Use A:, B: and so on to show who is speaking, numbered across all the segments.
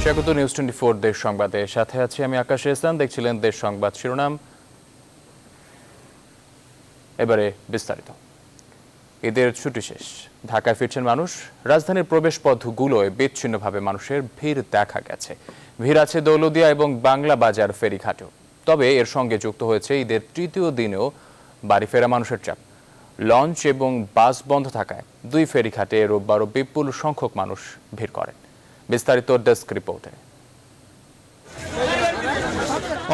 A: স্বাগত নিউজ 24 দেশ সংবাদে, সাথে আছি আমি আকাশ ইসলাম। দেখছিলেন দেশ সংবাদ শিরোনাম, এবারে বিস্তারিত। ঈদের ছুটি শেষ, ঢাকায় ফিরছেন মানুষ। রাজধানীর প্রবেশ পথগুলোয় বিচ্ছিন্নভাবে মানুষের ভিড় দেখা গেছে। ভিড় আছে দৌলতদিয়া এবং বাংলা বাজার ফেরিঘাটেও। তবে এর সঙ্গে যুক্ত হয়েছে ঈদের তৃতীয় দিনেও বাড়ি ফেরা মানুষের চাপ। লঞ্চ এবং বাস বন্ধ থাকায় দুই ফেরিঘাটে রোববারও বিপুল সংখ্যক মানুষ ভিড় করেন। বিস্তারিত ডেস্ক রিপোর্টে।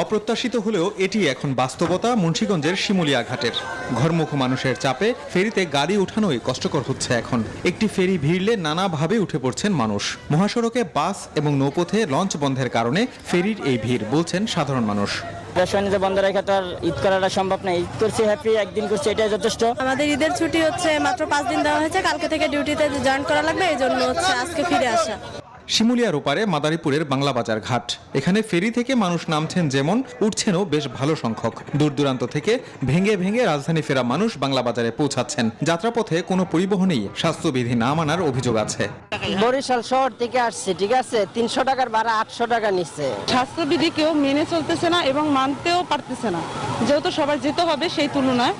B: অপ্রত্যাশিত হলেও এটি এখন বাস্তবতা মুন্সিগঞ্জের শিমুলিয়া ঘাটের। ঘরমুখো মানুষের চাপে ফেরিতে গাড়ি উঠানোই কষ্টকর হচ্ছে এখন। একটি ফেরি ভিড়লে নানাভাবে উঠে পড়ছেন মানুষ। মহাসড়কে বাস এবং নৌপথে লঞ্চ বন্ধের কারণে ফেরির এই ভিড়, বলছেন সাধারণ মানুষ।
C: ব্যবসা বন্ধ রেখে তো আর ঈদ করাটা সম্ভব না। ঈদ করছি হ্যাপি, একদিন করছি, এটাই যথেষ্ট।
D: আমাদের ঈদের ছুটি হচ্ছে মাত্র 5 দিন দেওয়া হয়েছে। কালকে থেকে ডিউটিতে জয়েন করা লাগবে, এই জন্য হচ্ছে আজকে ফিরে আসা।
B: শিমুলিয়ার ওপারে মাদারীপুরের বাংলা বাজার ঘাট। এখানে ফেরি থেকে মানুষ নামছেন যেমন, উঠছেনও বেশ ভালো সংখ্যক। দূর দূরান্ত থেকে ভেঙে ভেঙে রাজধানী ফেরা মানুষ বাংলা বাজারে পৌঁছাচ্ছেন। যাত্রাপথে কোনো পরিবহনেই স্বাস্থ্যবিধি না মানার অভিযোগ আছে।
C: বরিশাল শহর থেকে আসছে, ঠিক আছে, 300 টাকার ভাড়া 800 টাকা নিচ্ছে।
E: স্বাস্থ্যবিধি কেউ মেনে চলতেছে না এবং মানতেও পারতেছে না, যেহেতু সবার যেতে হবে সেই তুলনায়।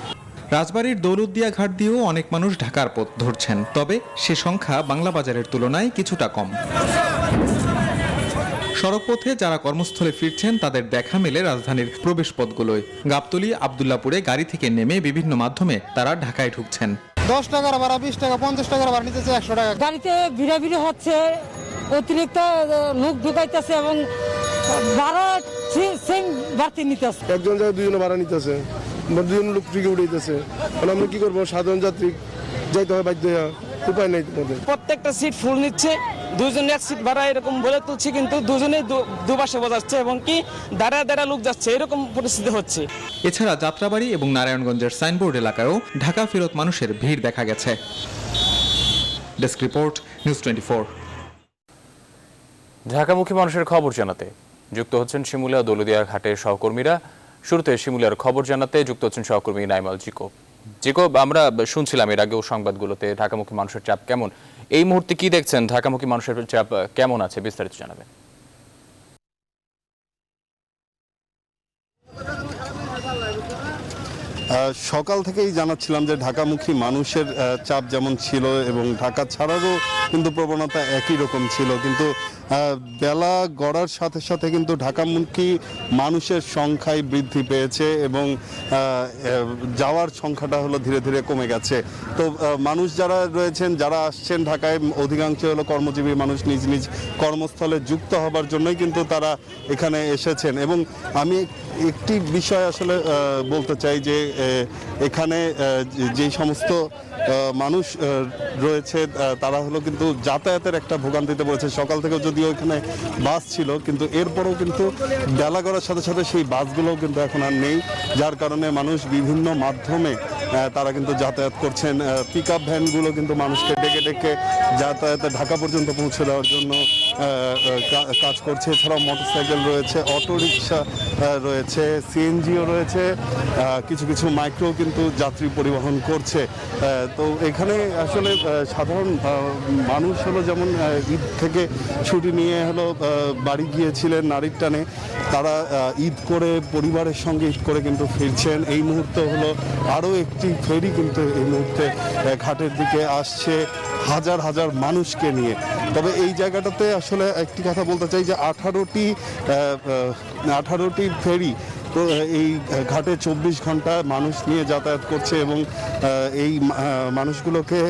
B: রাজবাড়ীর দৌলতদিয়া ঘাট দিয়েও অনেক মানুষ ঢাকার পথ ধরছেন, তবে সে সংখ্যা বাংলা বাজারের তুলনায় কিছুটা কম। সড়কপথে যারা কর্মস্থলে ফিরছেন তাদের দেখা মেলে রাজধানীর প্রবেশ পথগুলোয়। গাবতলী, আব্দুল্লাপুরে গাড়ি থেকে নেমে বিভিন্ন মাধ্যমে তারা ঢাকায় ঢুকছেন।
F: 10 টাকার ভাড়া 20 টাকা 50 টাকার ভাড়া নিতেছে 100 টাকা।
G: গাড়িতে ভিড়াভিড়ি হচ্ছে, অতিরিক্ত লোক ঢুকাইতেছে এবং ভাড়া সেম বাড়তি নিতেছে।
F: একজন যায় দুজন ভাড়া নিতেছে, দুজন লোক ফ্রিকে উঠাইতেছে। আমরা কি করবো? সাধারণ যাত্রী যাইতে হয় বাধ্য হয়ে, উপায় নেই।
H: প্রত্যেকটা সিট ফুল নিচ্ছে, দুজন এক সিট ভাড়া এরকম বলে তুলছে, কিন্তু দুজনেই দুপাশে বোঝাচ্ছে এবং কি দাঁড়া দাঁড়া লোক যাচ্ছে, এরকম পরিস্থিতি হচ্ছে।
B: এছাড়া যাত্রাবাড়ি এবং নারায়ণগঞ্জের সাইনবোর্ড এলাকায়ও ঢাকা ফেরত মানুষের ভিড় দেখা গেছে। Desk report, news 24।
A: ঢাকামুখী মানুষের খবর জানাতে যুক্ত হচ্ছেন শিমুলিয়া দৌলতদিয়া ঘাটের সহকর্মীরা। শুরুতে শিমুলিয়ার খবর জানাতে যুক্ত হচ্ছেন সহকর্মী নাইমাল জিকো। জিকো, আমরা শুনছিলাম এর আগেও সংবাদগুলোতে ঢাকামুখী মানুষের চাপ কেমন, এই মুহূর্তে কি দেখছেন? ঢাকামুখী মানুষের চাপ কেমন আছে, বিস্তারিত জানাবেন।
I: সকাল থেকেই জানাচ্ছিলাম যে ঢাকামুখী মানুষের চাপ যেমন ছিল এবং ঢাকা ছাড়ারও কিন্তু প্রবণতা একই রকম ছিল, কিন্তু বেলা গড়ার সাথে সাথে কিন্তু ঢাকামুখী মানুষের সংখ্যাই বৃদ্ধি পেয়েছে এবং যাওয়ার সংখ্যাটা হলো ধীরে ধীরে কমে গেছে। তো মানুষ যারা রয়েছেন, যারা আসছেন ঢাকায়, অধিকাংশ হলো কর্মজীবী মানুষ, নিজ নিজ কর্মস্থলে যুক্ত হবার জন্যই কিন্তু তারা এখানে এসেছেন। এবং আমি একটি বিষয় আসলে বলতে চাই যে এখানে যে সমস্ত মানুষ রয়েছে তারা হলো কিন্তু যাতায়াতের একটা ভোগান্তিতে পড়েছে। সকাল থেকে যদিও এখানে বাস ছিল, কিন্তু এরপরেও কিন্তু বেলা গড়ার সাথে সাথে সেই বাসগুলোও কিন্তু এখন আর নেই, যার কারণে মানুষ বিভিন্ন মাধ্যমে তারা কিন্তু যাতায়াত করছেন। পিক আপ ভ্যানগুলো কিন্তু মানুষকে ডেকে ডেকে যাতায়াতে ঢাকা পর্যন্ত পৌঁছে দেওয়ার জন্য কাজ করছে। এছাড়াও মোটরসাইকেল রয়েছে, অটোরিকশা রয়েছে, সিএনজিও রয়েছে, কিছু কিছু মাইক্রো কিন্তু যাত্রী পরিবহন করছে। তো এখানে আসলে সাধারণ মানুষ হলো যেমন ঈদ থেকে ছুটি নিয়ে হলো বাড়ি গিয়েছিলেন নারীর টানে, তারা ঈদ করে পরিবারের সঙ্গে ঈদ করে কিন্তু ফিরছেন। এই মুহূর্তে হলো আরও একটি ফেরি কিন্তু এই মুহূর্তে ঘাটের দিকে আসছে হাজার হাজার মানুষকে নিয়ে। তবে এই জায়গাটাতে আসলে একটি কথা বলতে চাই যে 18টি ফেরি তো এই ঘাটে 24 ঘন্টা মানুষ নিয়ে যাতায়াত করছে এবং এই মানুষগুলোকে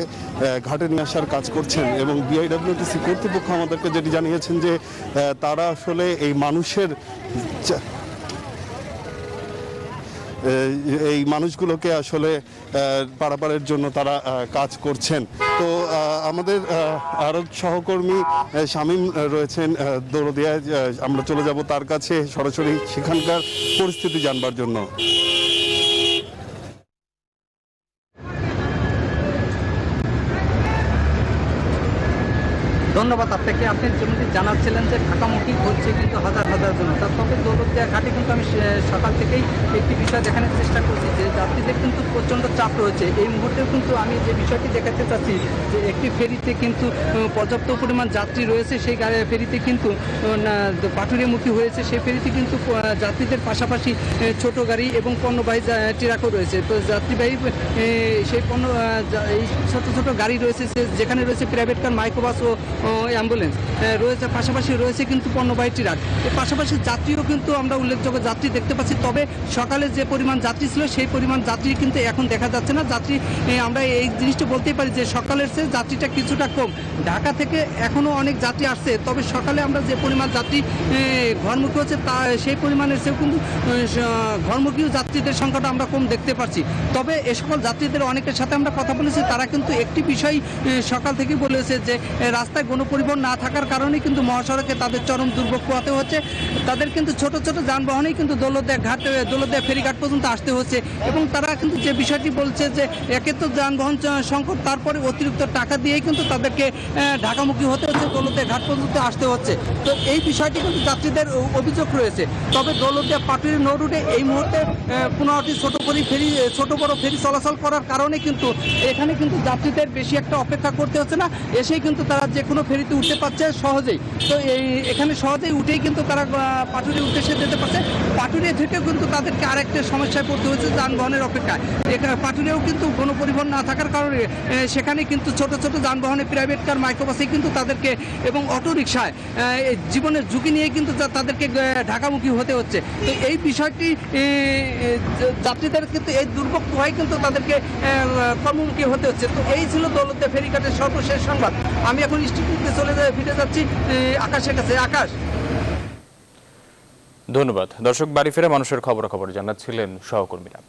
I: ঘাটে নিয়ে আসার কাজ করছেন। এবং বিআইডব্লিউটিসি কর্তৃপক্ষ আমাদেরকে যেটি জানিয়েছেন যে তারা আসলে এই মানুষের এই মানুষগুলোকে আসলে পারাপারের জন্য তারা কাজ করছেন। তো আমাদের আরও সহকর্মী শামীম রয়েছেন দৌলতদিয়ায়, আমরা চলে যাব তার কাছে সরাসরি সেখানকার পরিস্থিতি জানবার জন্য।
J: ধন্যবাদ আপনাকে। আপনি যেমনটি জানাচ্ছিলেন যে ঢাকামুখী হচ্ছে কিন্তু হাজার হাজার জন, তবে দৌলতদিয়া ঘাটে কিন্তু আমি সকাল থেকেই একটি বিষয় দেখানোর চেষ্টা করছি যে যাত্রীদের কিন্তু প্রচণ্ড চাপ রয়েছে। এই মুহূর্তেও কিন্তু আমি যে বিষয়টি দেখাতে চাচ্ছি যে একটি ফেরিতে কিন্তু পর্যাপ্ত পরিমাণ যাত্রী রয়েছে, সেই ফেরিতে কিন্তু পাটুরিয়ামুখী হয়েছে। সেই ফেরিতে কিন্তু যাত্রীদের পাশাপাশি ছোট গাড়ি এবং পণ্যবাহী ট্রাকও রয়েছে। তো যাত্রীবাহী সেই এই ছোট ছোট গাড়ি রয়েছে, যেখানে রয়েছে প্রাইভেট কার, মাইক্রোবাস ও অ্যাম্বুলেন্স রয়েছে, পাশাপাশি রয়েছে কিন্তু পণ্যবাহী ট্রাক। এর পাশাপাশি যাত্রীও কিন্তু আমরা উল্লেখযোগ্য যাত্রী দেখতে পাচ্ছি। তবে সকালে যে পরিমাণ যাত্রী ছিল সেই পরিমাণ যাত্রী কিন্তু এখন দেখা যাচ্ছে না। যাত্রী আমরা এই জিনিসটা বলতেই পারি যে সকালের চেয়ে যাত্রীটা কিছুটা কম। ঢাকা থেকে এখনও অনেক যাত্রী আসছে, তবে সকালে আমরা যে পরিমাণ যাত্রী ঘরমুখী হচ্ছে তা সেই পরিমাণের চেয়েও কিন্তু ঘরমুখী যাত্রীদের সংখ্যাটা আমরা কম দেখতে পাচ্ছি। তবে এ সকল যাত্রীদের অনেকের সাথে আমরা কথা বলেছি, তারা কিন্তু একটি বিষয় সকাল থেকে বলেছে যে রাস্তায় গণপরিবহন না থাকার কারণে কিন্তু মহাসড়কে তাদের চরম দুর্ভোগ পোহাতে হচ্ছে। তাদের কিন্তু ছোট ছোট যানবাহনেই কিন্তু দৌলতদিয়া ফেরিঘাট পর্যন্ত আসতে হচ্ছে। এবং তারা কিন্তু যে বিষয়টি বলছে যে একে তো যানবাহন সংকট, তারপরে অতিরিক্ত টাকা দিয়েই কিন্তু তাদেরকে ঢাকামুখী হতে হচ্ছে, দৌলতদিয়া ঘাট পর্যন্ত আসতে হচ্ছে। তো এই বিষয়টি কিন্তু যাত্রীদের অভিযোগ রয়েছে। তবে দৌলতদিয়া পাটুরি নৌ রুটে এই মুহূর্তে 15টি ছোট বড় ফেরি চলাচল করার কারণে কিন্তু এখানে কিন্তু যাত্রীদের বেশি একটা অপেক্ষা করতে হচ্ছে না, এসেই কিন্তু তারা যে কোনো ফেরিতে উঠতে পারছে সহজেই। তো এখানে সহজেই উঠেই কিন্তু তারা পাটুরির উদ্দেশ্যে যেতে পারছে। পাটুরিয়া থেকেও কিন্তু তাদেরকে আরেকটা সমস্যায় পড়তে হয়েছে যানবাহনের অপেক্ষায়। এখানে পাটুরিয়াও কিন্তু গণপরিবহন না থাকার কারণে সেখানে কিন্তু ছোট ছোট যানবাহনে প্রাইভেট কার, মাইক্রোবাসে কিন্তু তাদেরকে এবং অটোরিকশায় জীবনের ঝুঁকি নিয়ে কিন্তু তাদেরকে ঢাকামুখী হতে হচ্ছে। তো এই বিষয়টি যাত্রীদের কিন্তু এই দুর্ভোগ পোহাই কিন্তু তাদেরকে কর্মমুখী হতে হচ্ছে। তো এই ছিল দৌলতদিয়া ফেরিঘাটের সর্বশেষ সংবাদ। আমি এখন স্টুডিওতে ফিরে যাচ্ছি আকাশের কাছে। আকাশ।
A: ধন্যবাদ। দর্শক, বাড়ি ফিরে মানুষের খবরাখবর জানাচ্ছিলেন সহকর্মীরা।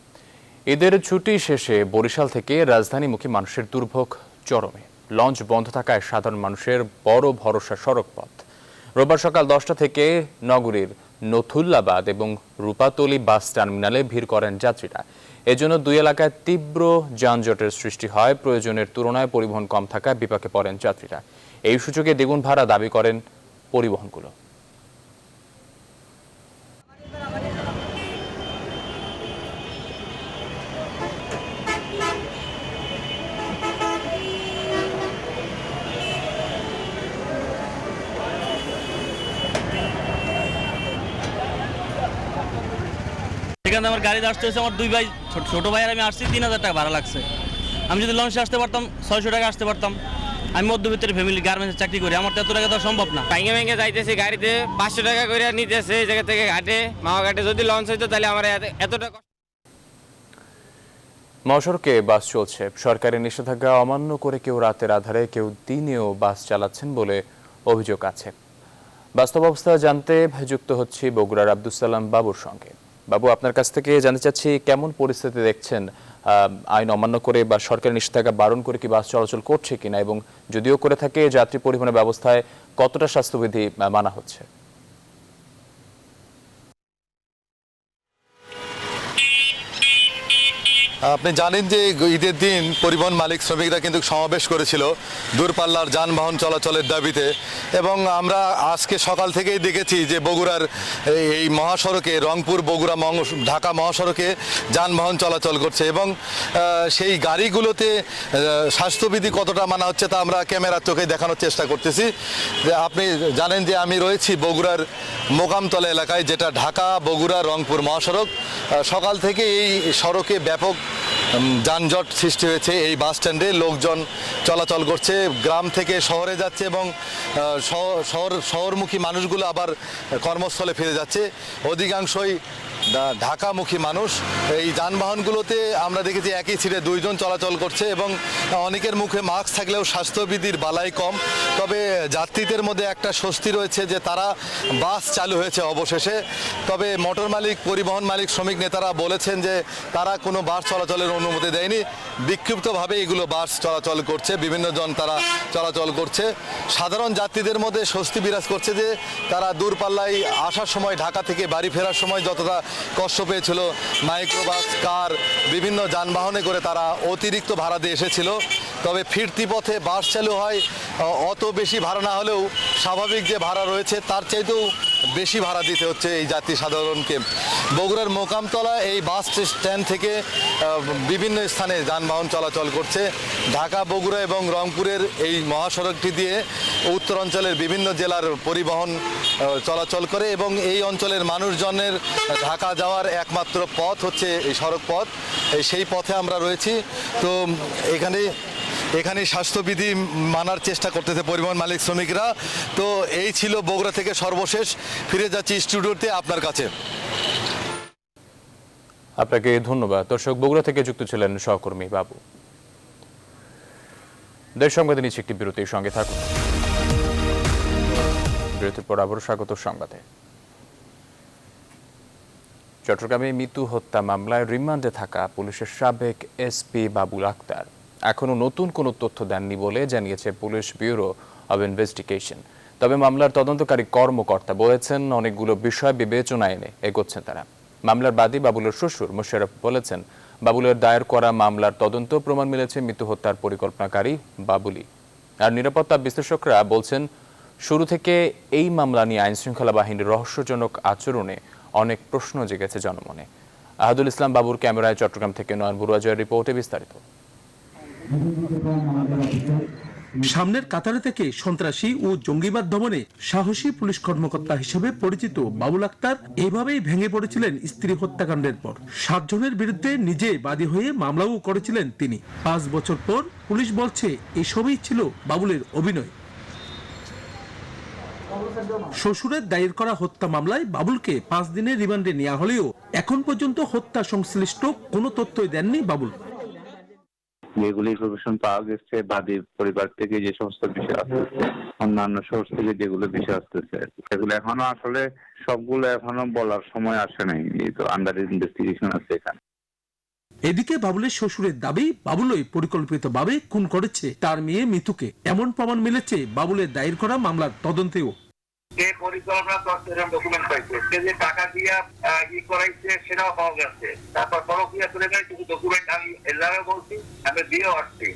A: ঈদের ছুটি শেষে বরিশাল থেকে রাজধানীমুখী মানুষের দুর্ভোগ চরমে। লঞ্চ বন্ধ থাকায় সাধারণ মানুষের বড় ভরসা সড়ক পথ। রোববার সকাল 10টা থেকে নগরীর নথুল্লাবাদ এবং রূপাতলী বাস টার্মিনালে ভিড় করেন যাত্রীরা। এজন্য দুই এলাকায় তীব্র যানজটের সৃষ্টি হয়। প্রয়োজনের তুলনায় পরিবহন কম থাকায় বিপাকে পড়েন যাত্রীরা। এই সুযোগে দ্বিগুণ ভাড়া দাবি করেন পরিবহনগুলো।
K: সেখানে আমার গাড়িতে আসতে হচ্ছে, আমার দুই ভাই ছোট ভাই আর আমি আসছি, 3000 টাকা ভাড়া লাগছে। আমি যদি লঞ্চে আসতে পারতাম 600 টাকা আসতে পারতাম। আমি মধ্যবিত্তের ফ্যামিলি, গার্মেন্টসে চাকরি করি, আমার তো এত টাকা তো সম্ভব না।
L: ভেঙে যাইতেছি গাড়িতে 500 টাকা করে নিতেছে এই জায়গা থেকে ঘাটে, মাওয়া ঘাটে। যদি লঞ্চ হইতো তাহলে আমার এতটা
A: মহাসড়কে বাস চলছে। সরকারি নিষেধাজ্ঞা অমান্য করে কেউ রাতের আধারে, কেউ দিনেও বাস চালাচ্ছেন বলে অভিযোগ আছে। বাস্তব অবস্থা জানতে যুক্ত হচ্ছি বগুড়ার আব্দুল সালাম বাবুর সঙ্গে। বাবু, আপনার কাছ থেকে জানতে চাচ্ছি কেমন পরিস্থিতি দেখছেন? আইন অমান্য করে বা সরকারি নিষেধাজ্ঞা বারণ করে কি বাস চলাচল করছে কিনা, এবং যদিও করে থাকে যাত্রী পরিবহনের ব্যবস্থায় কতটা স্বাস্থ্যবিধি মানা হচ্ছে?
M: আপনি জানেন যে ঈদের দিন পরিবহন মালিক শ্রমিকরা কিন্তু সমাবেশ করেছিল দূরপাল্লার যানবাহন চলাচলের দাবিতে, এবং আমরা আজকে সকাল থেকেই দেখেছি যে বগুড়ার এই মহাসড়কে, রংপুর বগুড়া ঢাকা মহাসড়কে যানবাহন চলাচল করছে, এবং সেই গাড়িগুলোতে স্বাস্থ্যবিধি কতটা মানা হচ্ছে তা আমরা ক্যামেরার চোখে দেখানোর চেষ্টা করতেছি। আপনি জানেন যে আমি রয়েছি বগুড়ার মোকামতলা এলাকায়, যেটা ঢাকা বগুড়া রংপুর মহাসড়ক। সকাল থেকে এই সড়কে ব্যাপক যানজট সৃষ্টি হয়েছে। এই বাস স্ট্যান্ডে লোকজন চলাচল করছে, গ্রাম থেকে শহরে যাচ্ছে, এবং শহরমুখী মানুষগুলো আবার কর্মস্থলে ফিরে যাচ্ছে। অধিকাংশই ঢাকামুখী মানুষ। এই যানবাহনগুলোতে আমরা দেখেছি একই সিটে 2 জন চলাচল করছে, এবং অনেকের মুখে মাস্ক থাকলেও স্বাস্থ্যবিধির বালাই কম। তবে যাত্রীদের মধ্যে একটা স্বস্তি রয়েছে যে তারা বাস চালু হয়েছে অবশেষে। তবে মোটর মালিক, পরিবহন মালিক, শ্রমিক নেতারা বলেছেন যে তারা কোনো বাস চলাচলের অনুমতি দেয়নি। বিক্ষিপ্তভাবে এগুলো বাস চলাচল করছে, বিভিন্ন জন তারা চলাচল করছে। সাধারণ যাত্রীদের মধ্যে স্বস্তি বিরাজ করছে যে তারা দূরপাল্লায় আসার সময়, ঢাকা থেকে বাড়ি ফেরার সময় যতটা কষ্ট পেয়েছিল, মাইক্রোবাস, কার, বিভিন্ন যানবাহনে করে তারা অতিরিক্ত ভাড়া দিয়ে এসেছিল, তবে ফিরতি পথে বাস চালু হয় অত বেশি ভাড়া না হলেও স্বাভাবিক যে ভাড়া রয়েছে তার চাইতেও বেশি ভাড়া দিতে হচ্ছে এই যাত্রী সাধারণকে। বগুড়ার মোকামতলা এই বাস স্ট্যান্ড থেকে বিভিন্ন স্থানে যানবাহন চলাচল করছে। ঢাকা, বগুড়া এবং রংপুরের এই মহাসড়কটি দিয়ে উত্তরাঞ্চলের বিভিন্ন জেলার পরিবহন চলাচল করে এবং এই অঞ্চলের মানুষজনের ঢাকা যাওয়ার একমাত্র পথ হচ্ছে এই সড়ক পথ। সেই পথে আমরা রয়েছি। তো এখানে স্বাস্থ্যবিধি মানার চেষ্টা করতেছে পরিবহন মালিক শ্রমিকরা। তো এই ছিল বগুড়া থেকে সর্বশেষ। ফিরে যাচ্ছি স্টুডিওতে আপনার কাছে।
A: আপনাকে ধন্যবাদ। দর্শক, বগুড়া থেকে যুক্ত ছিলেন সহকর্মী বাবু। দেশ সংবাদে নিচ্ছে একটি বিরতির সঙ্গে থাকুন। বিরতির পর আবারও স্বাগত সংবাদে। চট্টগ্রামে মিতু হত্যা মামলায় রিমান্ডে থাকা পুলিশের সাবেক এসপি বাবুল আক্তার এখনো নতুন কোনো তথ্য দেননি বলে জানিয়েছে পুলিশ ব্যুরো অব ইনভেস্টিগেশন। তবে মামলার তদন্তকারী কর্মকর্তা বলেছেন অনেকগুলো বিষয় বিবেচনায় এনে এগোচ্ছেন তারা। মামলার বাদী বাবুলের শ্বশুর মোশাররফ বলেছেন, বাবুলের দায়ের করা মামলার তদন্ত প্রমাণ মিলেছে মৃত্যু হত্যার পরিকল্পনাকারী বাবুলই। আর নিরাপত্তা বিশ্লেষকরা বলছেন, শুরু থেকে এই মামলা নিয়ে আইনশৃঙ্খলা বাহিনীর রহস্যজনক আচরণে অনেক প্রশ্ন জেগেছে জনমনে। আহাদুল ইসলাম বাবুর ক্যামেরায় চট্টগ্রাম থেকে নয়ন বড়ুয়াজয়ের রিপোর্টে বিস্তারিত।
N: সামনের কাতারে থেকে সন্ত্রাসী ও জঙ্গিবাদ দমনে সাহসী পুলিশ কর্মকর্তা হিসেবে পরিচিত বাবুল আক্তার এভাবেই ভেঙে পড়েছিলেন স্ত্রী হত্যাকাণ্ডের পর। 7 জনের বিরুদ্ধে নিজে বাদী হয়ে মামলাও করেছিলেন তিনি। 5 বছর পর পুলিশ বলছে এসবই ছিল বাবুলের অভিনয়। শ্বশুরের দায়ের করা হত্যা মামলায় বাবুলকে 5 দিনের রিমান্ডে নেওয়া হলেও এখন পর্যন্ত হত্যা সংশ্লিষ্ট কোনো তথ্যই দেননি বাবুল।
O: যেগুলো ইনফরমেশন পাওয়া গেছে বাদীর পরিবার থেকে, যে সমস্ত বিষয় আসতেছে, অন্যান্য সোর্স থেকে যেগুলো বিষয় আসতেছে, সেগুলো এখনো আসলে সবগুলো এখনো বলার সময় আসে নাই। এই তো আন্ডার ইনভেস্টিগেশন আছে এখানে।
N: এদিকে বাবুলের শ্বশুরের দাবি, বাবুলই পরিকল্পিতভাবে খুন করেছে তার মেয়ে মিতুকে। এমন প্রমাণ মিলেছে বাবুলের দায়ের করা মামলার তদন্তেও।
P: যে পরিকল্পনা ডকুমেন্ট পাইছে, সে যে টাকা দিয়া করাইছে সেটাও পাওয়া গেছে। তারপর পরক্রিয়া চলে যায়, কিছু ডকুমেন্ট আমি এলাকায় বলছি, আমি দিয়েও আসছি।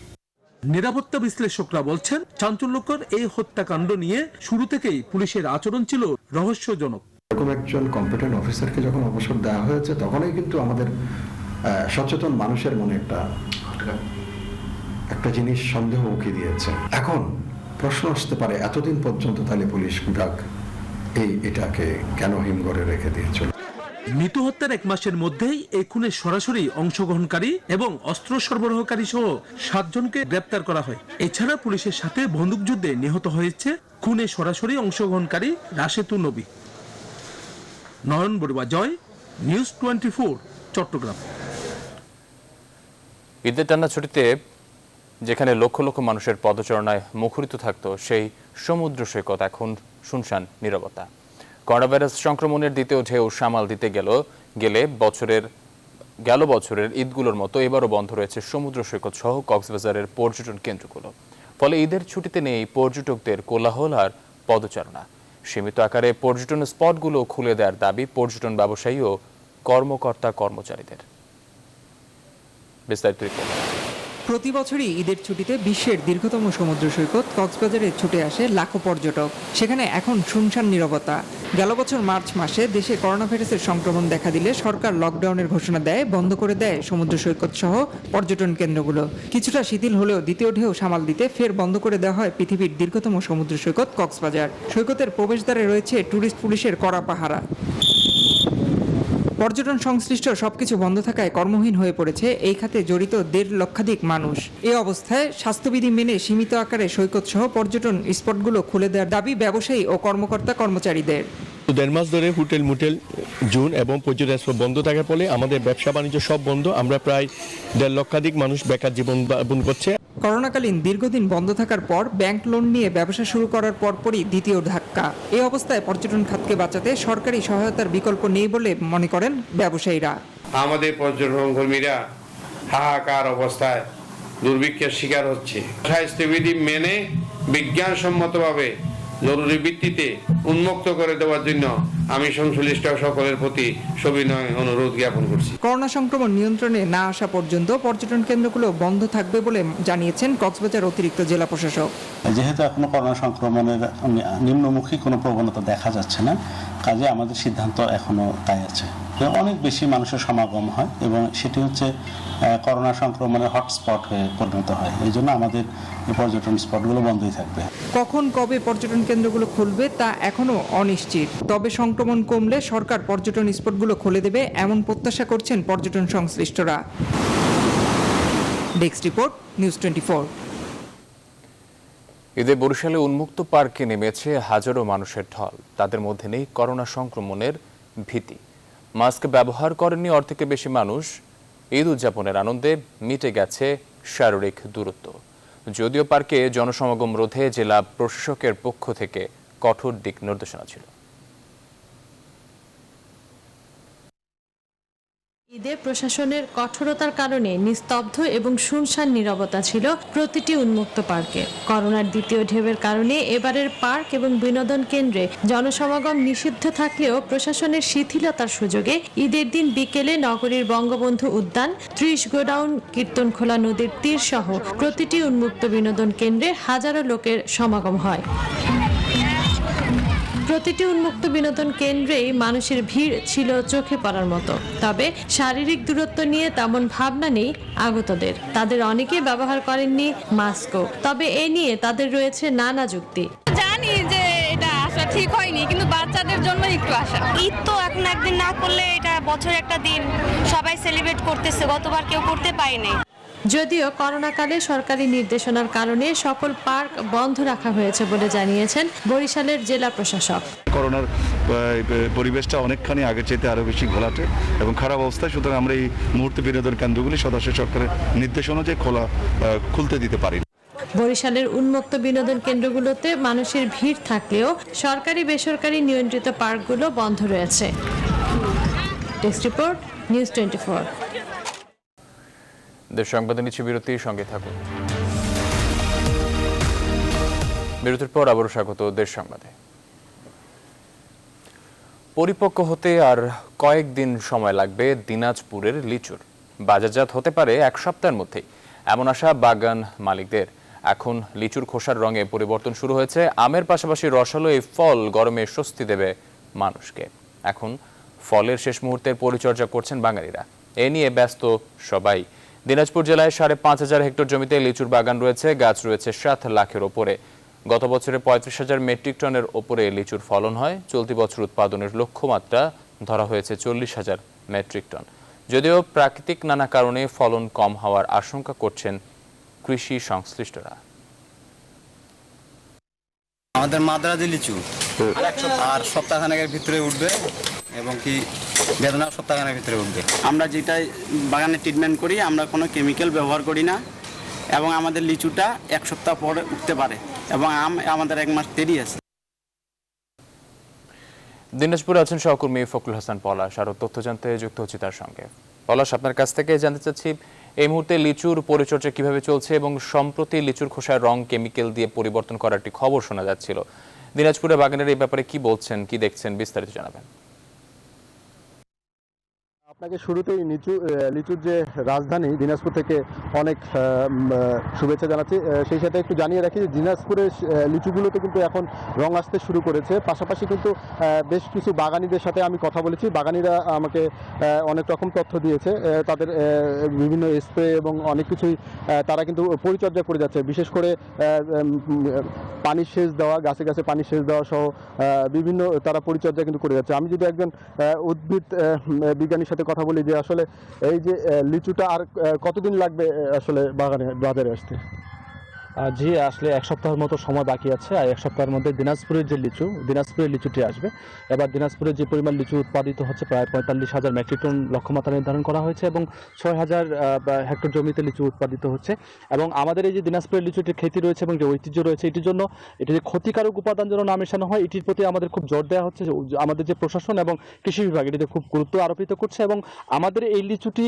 N: নিরাপত্তা বিশ্লেষকরা বলছেন, চাঞ্চল্যকর এই হত্যাকাণ্ড নিয়ে শুরু থেকেই পুলিশের আচরণ ছিল রহস্যজনক।
Q: এরকম একজন কম্পিটেন্ট অফিসারকে যখন অবসর দেওয়া হয়েছে, তখনই কিন্তু আমাদের সচেতন মানুষের মনে একটা জিনিস সন্দেহ উকি দিয়েছে। এখন প্রশ্ন আসতে পারে, এতদিন পর্যন্ত তাহলে পুলিশ বিভাগ এটাকে কেন হিমঘরে রেখে দিয়েছিল?
N: মৃত্যু হত্যার 1 মাসের মধ্যেই এই খুনে সরাসরি অংশগ্রহণকারী এবং অস্ত্র সরবরাহকারী সহ 7 জনকে গ্রেপ্তার করা হয়। এছাড়া পুলিশের সাথে বন্দুকযুদ্ধে নিহত হয়েছে খুনে সরাসরি অংশগ্রহণকারী রাশেতুন নবী। নয়ন বড়ুয়া জয়, নিউজ 24, চট্টগ্রাম।
A: ঈদের টানা ছুটিতে যেখানে লক্ষ লক্ষ মানুষের পদচারণায় মুখরিত থাকত, সেই সমুদ্র সৈকত এখন শুনশান নীরবতা। করোনা ভাইরাস সংক্রমণের দ্বিতীয় ঢেউ সামাল দিতে গেলে গেল বছরের ঈদগুলোর মতো এবারও বন্ধ রয়েছে সমুদ্র সৈকত সহ কক্সবাজারের পর্যটন কেন্দ্রগুলো। ফলে ঈদের ছুটিতে নেই পর্যটকদের কোলাহল আর পদচারণা। সীমিত আকারে পর্যটন স্পটগুলো খুলে দেওয়ার দাবি পর্যটন ব্যবসায়ী ও কর্মকর্তা কর্মচারীদের। বিস্তারিত রিপোর্ট।
R: প্রতি বছরই ঈদের ছুটিতে বিশ্বের দীর্ঘতম সমুদ্র সৈকত কক্সবাজারে ছুটে আসে লাখো পর্যটক। সেখানে এখন শুনশান নীরবতা। গেল বছর মার্চ মাসে দেশে করোনা ভাইরাসের সংক্রমণ দেখা দিলে সরকার লকডাউনের ঘোষণা দেয়, বন্ধ করে দেয় সমুদ্র সৈকত সহ পর্যটন কেন্দ্রগুলো। কিছুটা শিথিল হলেও দ্বিতীয় ঢেউ সামাল দিতে ফের বন্ধ করে দেওয়া হয় পৃথিবীর দীর্ঘতম সমুদ্র সৈকত কক্সবাজার। সৈকতের প্রবেশদ্বারে রয়েছে ট্যুরিস্ট পুলিশের কড়া পাহারা। পর্যটন সংশ্লিষ্ট সবকিছু বন্ধ থাকায় কর্মহীন হয়ে পড়েছে এই খাতে জড়িত 1.5 লক্ষাধিক মানুষ। এই অবস্থায় স্বাস্থ্যবিধি মেনে সীমিত আকারে সৈকত সহ পর্যটন স্পটগুলো খুলে দেওয়ার দাবি ব্যবসায়ী ও কর্মকর্তা কর্মচারীদের।
S: 1.5 মাস ধরে হোটেল মোটেল জুন এবং পর্যটন স্পট বন্ধ থাকার ফলে আমাদের ব্যবসা বাণিজ্য সব বন্ধ। আমরা প্রায় 1.5 লক্ষাধিক মানুষ বেকার জীবনযাপন করছে।
R: করোনাকালীন দীর্ঘদিন বন্ধ থাকার পর ব্যাংক লোন নিয়ে ব্যবসা শুরু করার পরপরই দ্বিতীয় ধাক্কা। এই অবস্থায় পর্যটন খাতকে বাঁচাতে সরকারি সহায়তার বিকল্প নেই বলে মনে করেন ব্যবসায়ীরা।
T: আমাদের পর্যটন কর্মীরা হাহাকার অবস্থায় দুর্ভিক্ষের শিকার হচ্ছে। স্বাস্থ্যবিধি মেনে বিজ্ঞানসম্মতভাবে জরুরি ভিত্তিতে উন্মুক্ত করে দেওয়ার জন্য আমি সংশ্লিষ্ট সকলের প্রতি সবিনয় অনুরোধ জ্ঞাপন করছি।
R: করোনা সংক্রমণ নিয়ন্ত্রণে না আসা পর্যন্ত পর্যটন কেন্দ্রগুলো বন্ধ থাকবে বলে জানিয়েছেন কক্সবাজার অতিরিক্ত জেলা প্রশাসক।
U: যেহেতু এখনো করোনা সংক্রমণের নিম্নমুখী কোনো প্রবণতা দেখা যাচ্ছে না, কাজে আমাদের সিদ্ধান্ত এখনো তাই আছে। অনেক বেশি মানুষের সমাগম হয় এবং সেটি হচ্ছে করোনা সংক্রমণের হটস্পট হয়ে পরিণত হয়। এই জন্য আমাদের এই পর্যটন স্পটগুলো বন্ধই থাকবে।
R: কখন কবে পর্যটন কেন্দ্রগুলো খুলবে তা এখনো অনিশ্চিত, তবে সংক্রমণ কমলে সরকার পর্যটন স্পটগুলো খুলে দেবে এমন প্রত্যাশা করছেন পর্যটন সংশ্লিষ্টরা। Desk report, news 24।
A: ঈদে বরিশালে উন্মুক্ত পার্কে নেমেছে হাজারো মানুষের ঢল। তাদের মধ্যে নেই করোনা সংক্রমণের ভীতি। মাস্ক ব্যবহার করেননি অর্ধেকের বেশি মানুষ। ঈদ উদযাপনের আনন্দে মিটে গেছে শারীরিক দূরত্ব। যদিও পার্কে জনসমাগম রোধে জেলা প্রশাসকের পক্ষ থেকে কঠোর দিক নির্দেশনা ছিল।
V: ঈদে প্রশাসনের কঠোরতার কারণে নিস্তব্ধ এবং শুনশান নীরবতা ছিল প্রতিটি উন্মুক্ত পার্কে। করোনার দ্বিতীয় ঢেউয়ের কারণে এবারের পার্ক এবং বিনোদন কেন্দ্রে জনসমাগম নিষিদ্ধ থাকলেও প্রশাসনের শিথিলতার সুযোগে ঈদের দিন বিকেলে নগরীর বঙ্গবন্ধু উদ্যান, 30 গোডাউন, কীর্তনখোলা নদীর তীর সহ প্রতিটি উন্মুক্ত বিনোদন কেন্দ্রে হাজারো লোকের সমাগম হয়। প্রতিটি উন্মুক্ত বিনোদন কেন্দ্রেই মানুষের ভিড় ছিল চোখে পড়ার মতো। তবে শারীরিক দূরত্ব নিয়ে তেমন ভাবনা নেই আগতদের। তাদের অনেকে ব্যবহার করেননি মাস্কও। তবে এ নিয়ে তাদের রয়েছে নানা যুক্তি।
D: জানি যে এটা আসা ঠিক হয়নি, কিন্তু বাচ্চাদের জন্য একটু আসা। ঈদ তো এখন একদিন না করলে এটা বছর একটা দিন সবাই সেলিব্রেট করতেছে, গতবার কেউ করতে পারেনি।
V: যদিও করোনাকালে সরকারি নির্দেশনার কারণে সকল পার্ক বন্ধ রাখা হয়েছে বলে জানিয়েছেন বরিশালের জেলা প্রশাসক।
W: করোনার পরিবেশটা অনেকখানি আগের চাইতে আরো বেশি ঘোলাটে এবং খারাপ অবস্থায়, সুতরাং আমরা এই মুহূর্তে বিনোদন কেন্দ্রগুলি সদস্য সরকারের নির্দেশ অনুযায়ী খুলতে দিতে পারি।
V: বরিশালের উন্মুক্ত বিনোদন কেন্দ্রগুলোতে মানুষের ভিড় থাকলেও সরকারি বেসরকারি নিয়ন্ত্রিত পার্কগুলো বন্ধ রয়েছে। Desk report, news 24।
A: দেশ সংবাদে নিচ্ছে বিরতি, সঙ্গে থাকুন। বিরতির পর আবারও স্বাগত দেশ সংবাদে। পরিপক্ক হতে আর কয়েকদিন সময় লাগবে দিনাজপুরের লিচুর। বাজারজাত হতে পারে 1 সপ্তাহের মধ্যেই, এমন আশা বাগান মালিকদের। এখন লিচুর খোসার রঙে পরিবর্তন শুরু হয়েছে। আমের পাশাপাশি রসালো এই ফল গরমে স্বস্তি দেবে মানুষকে। এখন ফলের শেষ মুহূর্তের পরিচর্যা করছেন বাঙালিরা। এ নিয়ে ব্যস্ত সবাই। দিনাজপুর জেলায় 5,500 হেক্টর জমিতে লিচুর বাগান রয়েছে। গাছ রয়েছে 7 লাখের ওপরে। গত বছরে 35,000 মেট্রিক টনের ওপরে লিচুর ফলন হয়। চলতি বছর উৎপাদনের লক্ষ্যমাত্রা ধরা হয়েছে 40,000 মেট্রিক টন। যদিও প্রাকৃতিক নানা কারণে ফলন কম হওয়ার আশঙ্কা করছেন কৃষি সংশ্লিষ্টরা।
X: আমাদের মাদ্রাজি লিচু আর সপ্তাহখানেকের ভিতরে উঠবে এবং কি বেদনা সপ্তাহখানেকের ভিতরে উঠবে। আমরা যেটাই বাগানে ট্রিটমেন্ট করি, আমরা কোনো কেমিক্যাল ব্যবহার করি না এবং আমাদের লিচুটা 1 সপ্তাহ পরে উঠতে পারে এবং আম আমাদের 1 মাস দেরি আছে।
A: দিনাজপুরে আছেন সহকর্মী ফখরুল হাসান পলাশ। আরও তথ্য জানতে যুক্ত হচ্ছে তার সঙ্গে। পলাশ, আপনার কাছ থেকে জানতে চাচ্ছি এই মুহূর্তে লিচুর পরিচর্যা কিভাবে চলছে এবং সম্প্রতি লিচুর খোসার রং কেমিক্যাল দিয়ে পরিবর্তন করার একটি খবর শোনা যাচ্ছিল। দিনাজপুরে বাগানের এই ব্যাপারে কি বলছেন, কি দেখছেন, বিস্তারিত জানাবেন।
Y: আপনাকে শুরুতেই লিচুর যে রাজধানী দিনাজপুর থেকে অনেক শুভেচ্ছা জানাচ্ছি। সেই সাথে একটু জানিয়ে রাখি যে দিনাজপুরের লিচুগুলোতে কিন্তু এখন রং আসতে শুরু করেছে। পাশাপাশি কিন্তু বেশ কিছু বাগানিদের সাথে আমি কথা বলেছি। বাগানিরা আমাকে অনেক রকম তথ্য দিয়েছে। তাদের বিভিন্ন স্প্রে এবং অনেক কিছুই তারা কিন্তু পরিচর্যা করে যাচ্ছে। বিশেষ করে পানি সেচ দেওয়া, গাছে গাছে পানি সেচ দেওয়া সহ বিভিন্ন তারা পরিচর্যা কিন্তু করে যাচ্ছে। আমি যদি একজন উদ্ভিদ বিজ্ঞানীর সাথে কথা বলি যে আসলে এই যে লিচুটা আর কতদিন লাগবে আসলে বাজারে আসতে?
Z: জি, আসলে 1 সপ্তাহের মতো সময় বাকি আছে। আর 1 সপ্তাহের মধ্যে দিনাজপুরের লিচুটি আসবে। এবার দিনাজপুরে যে পরিমাণ লিচু উৎপাদিত হচ্ছে প্রায় 45,000 মেট্রিক টন লক্ষ্যমাত্রা নির্ধারণ করা হয়েছে এবং 6,000 হেক্টর জমিতে লিচু উৎপাদিত হচ্ছে। এবং আমাদের এই যে দিনাজপুরের লিচুটির খ্যাতি রয়েছে এবং যে ঐতিহ্য রয়েছে, এটির জন্য এটি যে ক্ষতিকারক উপাদান যেন না মেশানো হয়, এটির প্রতি আমাদের খুব জোর দেওয়া হচ্ছে। আমাদের যে প্রশাসন এবং কৃষি বিভাগ এটিতে খুব গুরুত্ব আরোপিত করছে এবং আমাদের এই লিচুটি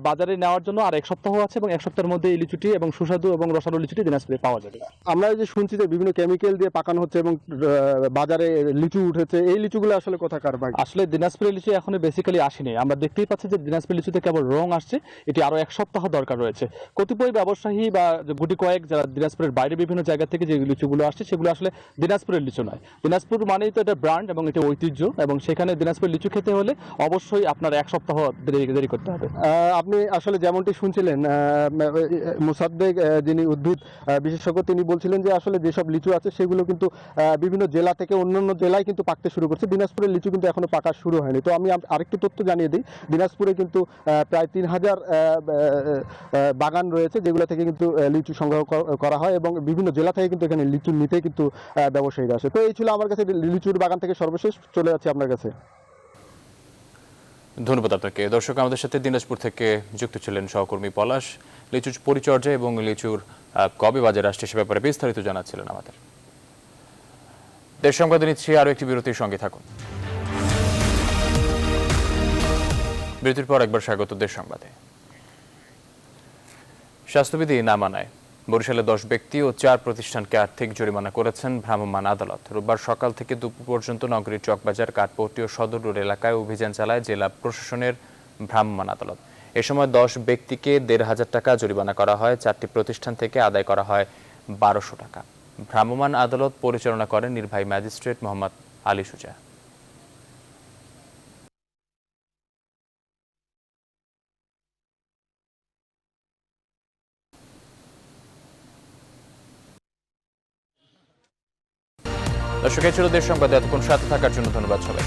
Z: বাজারে নেওয়ার জন্য আর 1 সপ্তাহ আছে এবং 1 সপ্তাহের মধ্যে এই লিচুটি এবং সুস্বাদু এবং রসালো লিচুটি দিনাজপুরে পাওয়া যাবে।
Y: আমরা যে শুনছি যে বিভিন্ন কেমিক্যাল দিয়ে পাকানো হচ্ছে এবং বাজারে লিচু উঠেছে, এই লিচুগুলো আসলে কোথাকার ভাই?
Z: আসলে দিনাজপুরের লিচু এখনো বেসিক্যালি আসেনি, আমরা দেখতেই পাচ্ছি যে দিনাজপুরের লিচুতে কেবল রং আসছে, এটি আরো 1 সপ্তাহ দরকার রয়েছে। কতিপয় ব্যবসায়ী বা গুটি কয়েক যারা দিনাজপুরের বাইরে বিভিন্ন জায়গা থেকে যে লিচুগুলো আসছে সেগুলো আসলে দিনাজপুরের লিচু নয়। দিনাজপুর মানেই তো এটা ব্র্যান্ড এবং এটা ঐতিহ্য, এবং সেখানে দিনাজপুরের লিচু খেতে হলে অবশ্যই আপনার 1 সপ্তাহ দেরি করতে হবে।
Y: আপনি আসলে যেমনটি শুনছিলেন মোসাদ্দেক যিনি উদ্ভিদ বিশেষজ্ঞ, তিনি বলছিলেন যে আসলে যেসব লিচু আছে সেগুলো কিন্তু বিভিন্ন জেলা থেকে অন্যান্য জেলায় কিন্তু পাকতে শুরু করছে, দিনাজপুরের লিচু কিন্তু এখনো পাকা শুরু হয়নি। তো আমি আরেকটু তথ্য জানিয়ে দিই, দিনাজপুরে কিন্তু প্রায় 3000 বাগান রয়েছে যেগুলো থেকে কিন্তু লিচু সংগ্রহ করা হয় এবং বিভিন্ন জেলা থেকে কিন্তু এখানে লিচু নিতে কিন্তু ব্যবসায়ীরা আসে। তো এই ছিল আমার কাছে লিচুর বাগান থেকে সর্বশেষ, চলে যাচ্ছে আপনার কাছে।
A: ধন্যবাদ আপনাকে। দর্শক, আমাদের সাথে দিনাজপুর থেকে যুক্ত ছিলেন সহকর্মী পলাশ। লিচুর পরিচর্যা এবং লিচুর কবে বাজারে আসছে সে ব্যাপারে বিস্তারিত জানাচ্ছিলেন আমাদের। দেশ সংবাদে নিচ্ছি আরও একটি বিরতির সঙ্গে থাকুন। বিরতির পর একবার স্বাগত দেশ সংবাদে। স্বাস্থ্যবিধি না মানায় বরিশালে 10 ব্যক্তি ও 4 প্রতিষ্ঠানকে আর্থিক জরিমানা করেছেন ভ্রাম্যমাণ আদালত। রোববার সকাল থেকে দুপুর পর্যন্ত নগরীর চকবাজার, কাঠপট্টি ও সদর রোড এলাকায় অভিযান চালায় জেলা প্রশাসনের ভ্রাম্যমাণ আদালত। এ সময় 10 ব্যক্তিকে 1,500 টাকা জরিমানা করা হয়, 4টি প্রতিষ্ঠান থেকে আদায় করা হয় 1200 টাকা। ভ্রাম্যমাণ আদালত পরিচালনা করেন নির্বাহী ম্যাজিস্ট্রেট মোহাম্মদ আলী সুজা। দর্শক, এই ছিল দেশ সংবাদে। এতক্ষণ সাথে থাকার জন্য ধন্যবাদ সবাই।